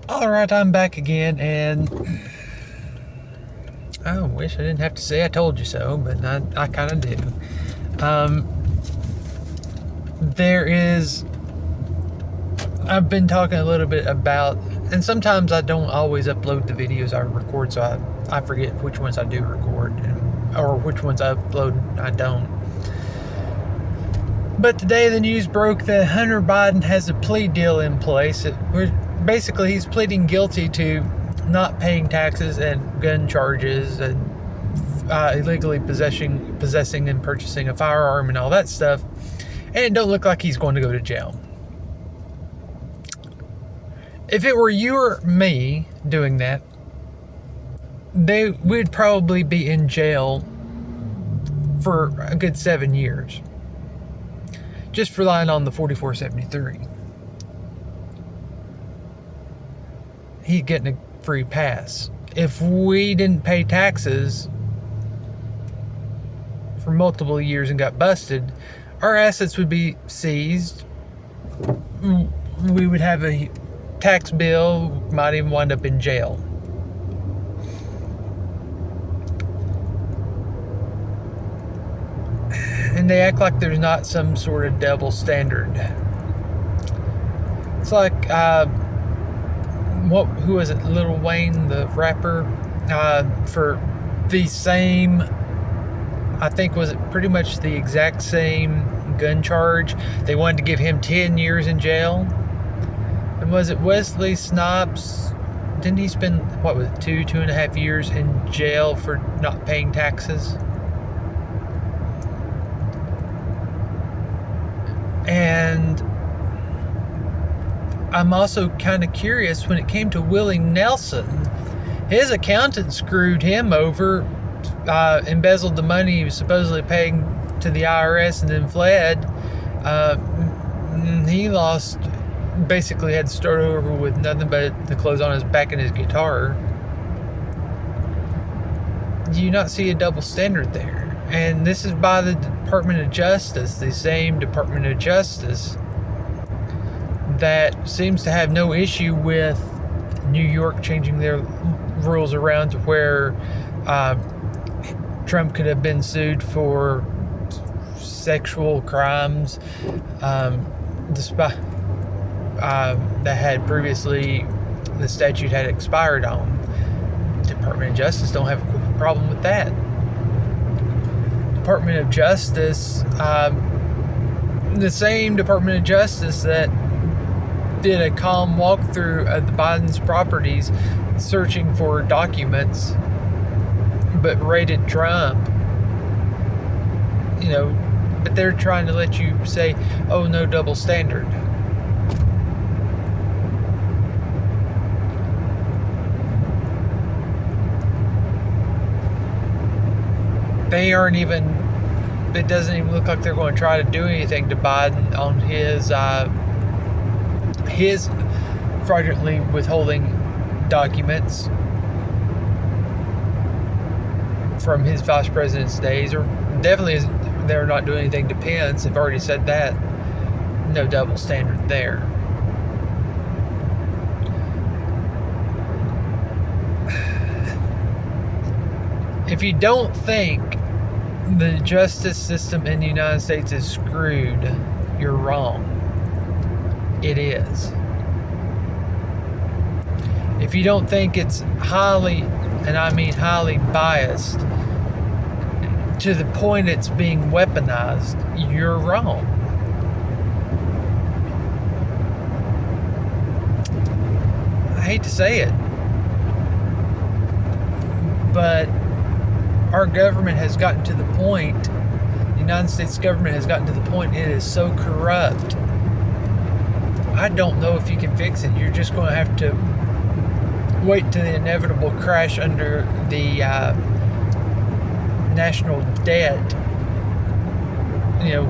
All right, I'm back again, and I wish I didn't have to say I told you so, but I kind of do. Um, there is, I've been talking a little bit about, and sometimes I don't always upload the videos I record, so I forget which ones I do record, or which ones I upload and I don't. But today the news broke that Hunter Biden has a plea deal in place. Basically, he's pleading guilty to not paying taxes and gun charges and illegally possessing and purchasing a firearm and all that stuff. And it don't look like he's going to go to jail. If it were you or me doing that, they would probably be in jail for a good 7 years. Just for lying on the 4473. He's getting a free pass. If we didn't pay taxes for multiple years and got busted, our assets would be seized. We would have a tax bill, might even wind up in jail. And they act like there's not some sort of double standard. It's like, who was it? Lil Wayne, the rapper, for the same, I think was it pretty much the exact same gun charge. They wanted to give him 10 years in jail. And was it Wesley Snipes? Didn't he spend, what was it, 2.5 years in jail for not paying taxes? And I'm also kind of curious, when it came to Willie Nelson, his accountant screwed him over, embezzled the money he was supposedly paying to the IRS and then fled. He lost, basically had to start over with nothing but the clothes on his back and his guitar. Do you not see a double standard there? And this is by the Department of Justice, the same Department of Justice that seems to have no issue with New York changing their rules around to where Trump could have been sued for sexual crimes, despite that had previously the statute had expired on. Department of Justice don't have a problem with that. Department of Justice, the same Department of Justice that did a calm walkthrough of the Biden's properties searching for documents, but raided Trump, but they're trying to let you say, oh, no double standard. They aren't even, it doesn't even look like they're going to try to do anything to Biden on his fraudulently withholding documents from his vice president's days, or definitely they're not doing anything to Pence. They've already said that. No double standard there. If you don't think the justice system in the United States is screwed, you're wrong. It is. If you don't think it's highly, and I mean highly biased, to the point it's being weaponized, you're wrong. I hate to say it, but our government has gotten to the point, the United States government has gotten to the point, it is so corrupt. I don't know if you can fix it. You're just going to have to wait till the inevitable crash under the national debt.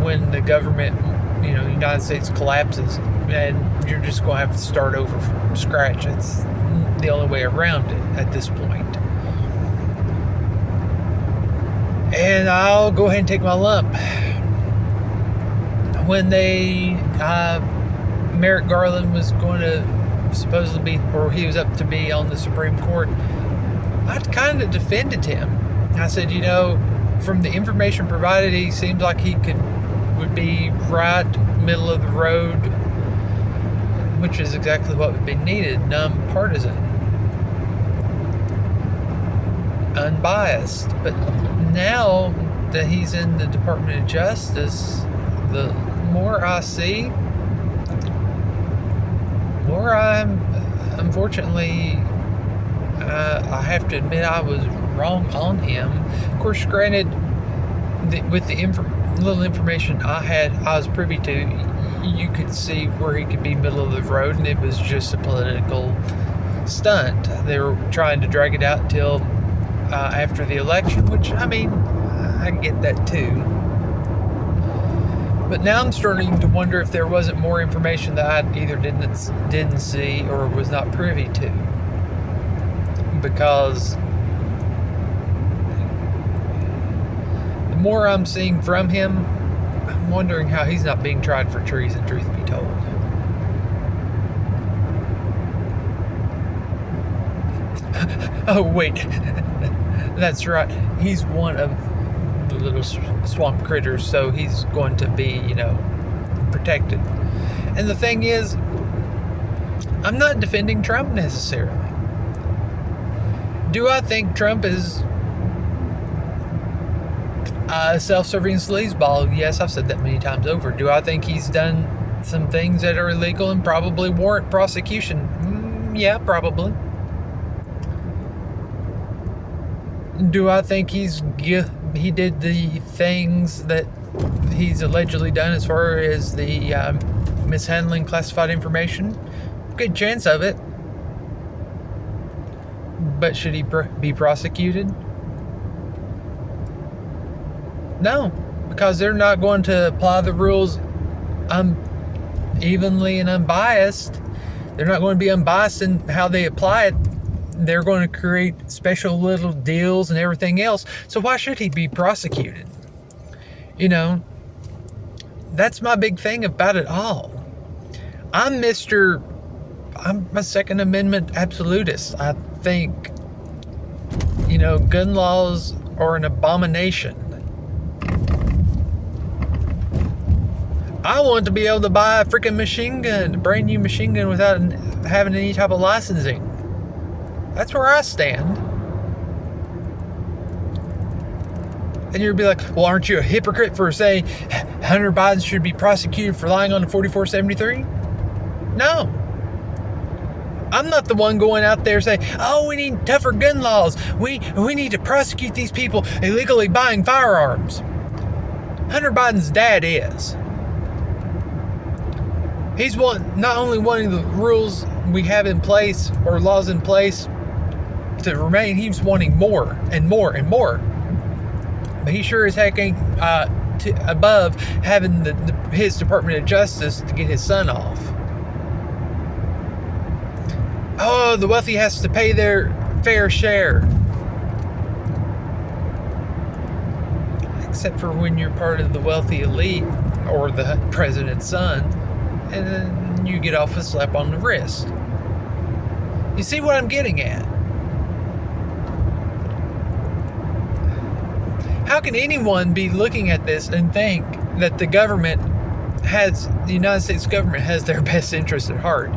When the government, the United States collapses, and you're just going to have to start over from scratch. It's the only way around it at this point. And I'll go ahead and take my lump. When Merrick Garland was going to supposedly be, or he was up to be on the Supreme Court, I kind of defended him. I said, from the information provided, he seems like he would be right middle of the road, which is exactly what would be needed. Nonpartisan, unbiased. But now that he's in the Department of Justice, the more I see, more I'm, unfortunately, I have to admit I was wrong on him. Of course, granted, with the little information I had, I was privy to, you could see where he could be middle of the road, and it was just a political stunt. They were trying to drag it out till after the election, which, I mean, I get that too. But now I'm starting to wonder if there wasn't more information that I either didn't see or was not privy to. Because the more I'm seeing from him, I'm wondering how he's not being tried for treason, truth be told. Oh, wait. That's right. He's one of the little swamp critters, so he's going to be, protected. And the thing is, I'm not defending Trump necessarily. Do I think Trump is a self-serving sleazeball? Yes, I've said that many times over. Do I think he's done some things that are illegal and probably warrant prosecution? Yeah, probably. Do I think he did the things that he's allegedly done as far as the mishandling classified information? Good chance of it. But should he be prosecuted? No, because they're not going to apply the rules evenly and unbiased. They're not going to be unbiased in how they apply it. They're going to create special little deals and everything else. So why should he be prosecuted? That's my big thing about it all. I'm a Second Amendment absolutist. I think, gun laws are an abomination. I want to be able to buy a freaking machine gun, a brand new machine gun, without having any type of licensing. That's where I stand. And you'd be like, well, aren't you a hypocrite for saying Hunter Biden should be prosecuted for lying on the 4473? No. I'm not the one going out there saying, oh, we need tougher gun laws. We need to prosecute these people illegally buying firearms. Hunter Biden's dad is. He's not only wanting the rules we have in place or laws in place to remain, he's wanting more and more and more. But he sure as heck ain't above having his Department of Justice to get his son off. Oh, the wealthy has to pay their fair share. Except for when you're part of the wealthy elite or the president's son, and then you get off a slap on the wrist. You see what I'm getting at? How can anyone be looking at this and think that the United States government has their best interest at heart?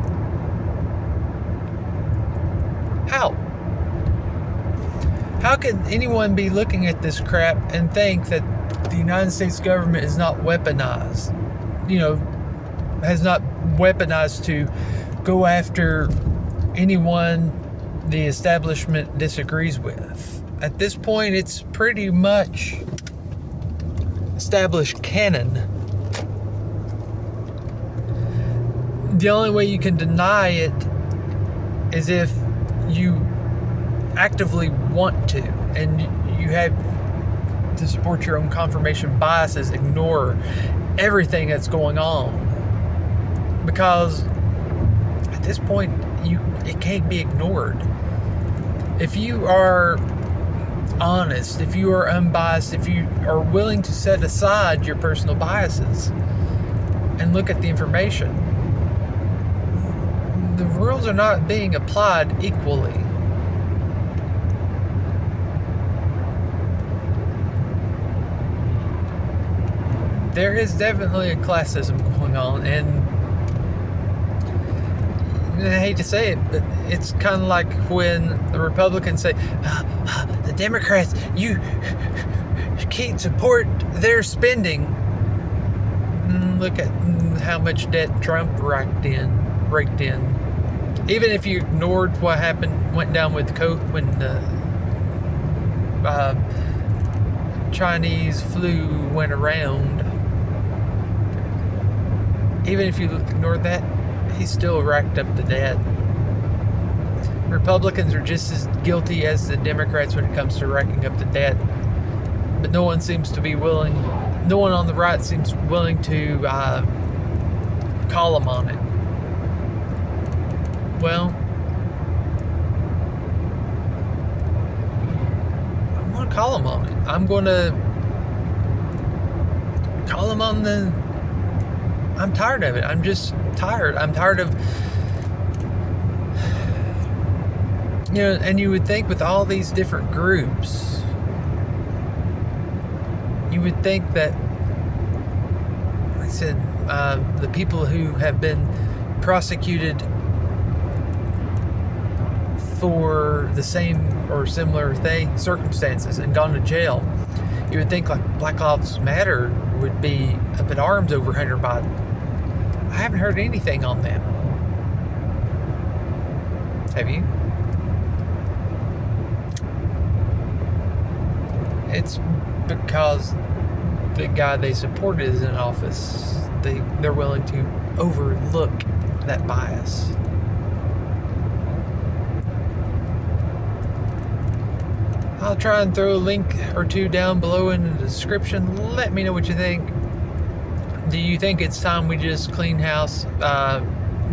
How could anyone be looking at this crap and think that the United States government is not weaponized? Has not weaponized to go after anyone the establishment disagrees with. At this point, it's pretty much established canon. The only way you can deny it is if you actively want to, and you have to support your own confirmation biases, ignore everything that's going on, because at this point it can't be ignored. If you are honest, if you are unbiased, if you are willing to set aside your personal biases and look at the information, the rules are not being applied equally. There is definitely a classism going on, and I hate to say it, but it's kind of like when the Republicans say, the Democrats, you can't support their spending. Look at how much debt Trump raked in. Even if you ignored what went down with COVID when the Chinese flu went around, even if you ignored that, he still racked up the debt. Republicans are just as guilty as the Democrats when it comes to racking up the debt. But no one on the right seems willing to call them on it. Well, I'm going to call them on it. I'm going to call them on I'm tired of it. I'm just tired. I'm tired of, and you would think with all these different groups, you would think that, like I said, the people who have been prosecuted for the same or similar circumstances and gone to jail, you would think like Black Lives Matter would be up in arms over Hunter Biden. I haven't heard anything on them. Have you? It's because the guy they supported is in office. They're willing to overlook that bias. I'll try and throw a link or two down below in the description. Let me know what you think. Do you think it's time we just clean house,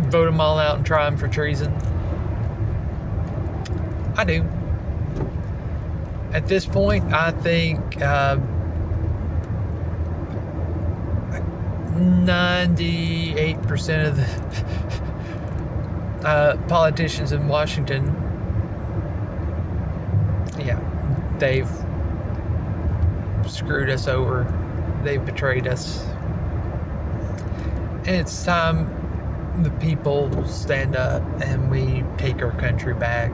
vote them all out and try them for treason? I do. At this point, I think 98% of the politicians in Washington, they've screwed us over. They've betrayed us. And it's time the people stand up and we take our country back.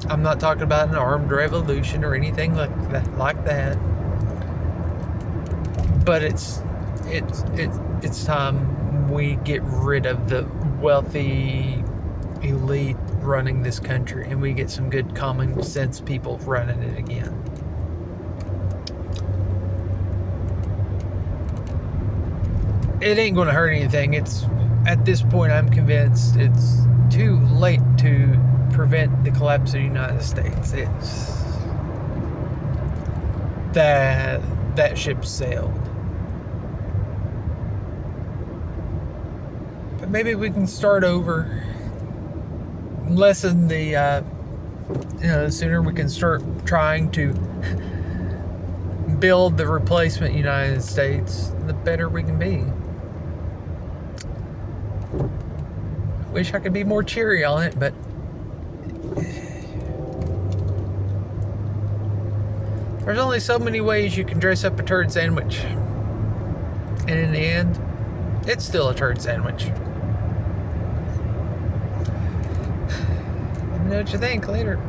I'm not talking about an armed revolution or anything like that. But it's time we get rid of the wealthy elite running this country and we get some good common sense people running it again. It ain't going to hurt anything. At this point, I'm convinced it's too late to prevent the collapse of the United States. It's that ship sailed. But maybe we can start over, lessen the sooner we can start trying to build the replacement United States, the better we can be. Wish I could be more cheery on it, but there's only so many ways you can dress up a turd sandwich. And in the end, it's still a turd sandwich. Let me know what you think later.